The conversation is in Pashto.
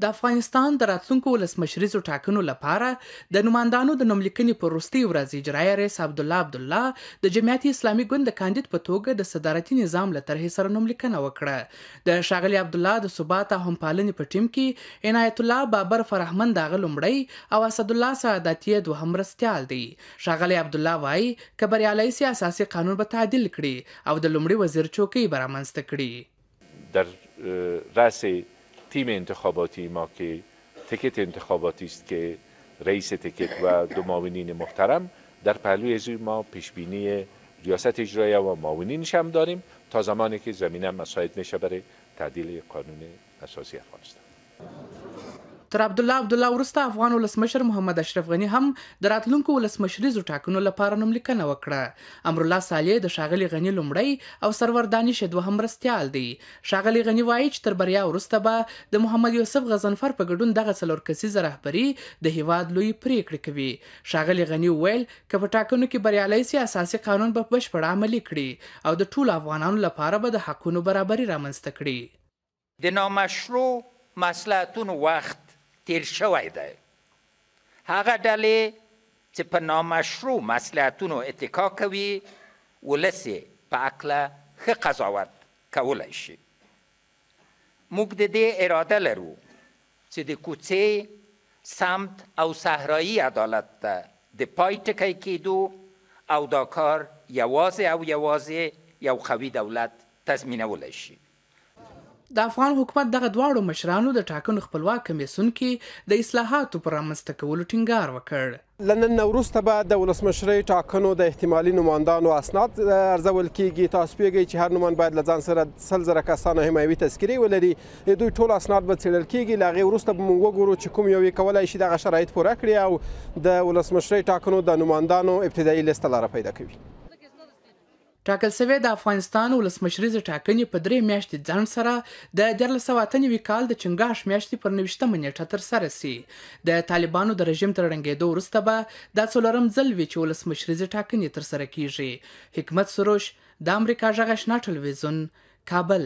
د افغانستان د راتلونکو ولسمشریزو ټاکنو لپاره د نوماندانو د نوملیکنې په وروستۍ ورځ اجرایي رئیس عبدالله د جمعیت اسلامي ګوند د کاندید په توګه د صدارتي نظام له طرحې سره نوملیکنه وکړه. د ښاغلي عبدالله د ثبات او همپالنې په ټیم کې عنایت الله بابر فرهمند د هغه لومړی او اسدالله سعادتي دوهم مرستیال دی. ښاغلی عبدالله وایي که بریالی سي اساسي قانون به تعدیل کړي او د لومړي وزیر چوکۍ به رامنځته کړي. در رأس تیم انتخاباتی ما که تکت انتخاباتی است که رئیس تکت و دو معاونین محترم در پهلوی ازوی ما پیشبینی ریاست اجراییه و معاونینش هم داریم تا زمانی که زمینه مساعد نشه برای تعدیل قانون اساسی افغانستان. تر عبدالله وروسته افغان ولسمشر محمد اشرف غني هم د راتلونکو ولسمشریزو ټاکنو لپاره نوملیکنه وکړه. امرالله صالح د ښاغلي غني لومړی او سرور دانش دوهم مرستیال دی. ښاغلي غني وایي چې تر بریا وروسته به د محمد یوسف غضنفر په ګډون دغه څلور کسیزه رهبري د هیواد لوی پریکړې کوي. ښاغلي غني وویل که په ټاکنو کې بریالی سي اساسي قانون به بشپړ عملي کړي او د ټولو افغانانو لپاره به د حقونو برابري رامنځته کړي. د نامشروع مصلحتونو وخت تیر شوی دی. هغه ډلې چې په نامشروع مصلحتونو اتکا کوي ولس یې په هکله ښه قضاوت کولی شي. موږ د دې اراده لرو چې د کوڅې سمت او صحرایي عدالت ته د پای ټکی کېدو او دا کار یوازې یو قوي دولت تضمینولی شي. د افغان حکومت دغه دواړو مشرانو د ټاکنو خپلواک کمیسیون کې د اصلاحاتو پر رامنځته کولو ټینګار وکړ. له نن نه وروسته به د ولسمشرۍ ټاکنو د احتمالي نوماندانو اسناد ارزول کیږي. تاسو پوهیږئ چې هر نوماند باید له ځان سره 100,000 کسانو حمایوي تذکرې ولري. د دوی ټول اسناد به څېړل کیږي. له هغې وروسته به موږ وګورو چې کوم یو یې کولی شي دغه شرایط پوره کړي او د ولسمشرۍ ټاکنو د نوماندانو ابتدایي لیست لاره پیدا کوي. ټاکل سوی د افغانستان ولسمشریزې ټاکنې په 3 میاشتې ځنډ سره د 1998 کال د چنګاښ میاشتې پر 29مه نیټه ترسره سي. د طالبانو د رژیم تر ړنګېدو وروسته به دا څلورم ځل وي چې ولسمشریزې ټاکنې ترسره کیږي. حکمت سروش، د امریکا غږ آشنا تلویزیون، کابل.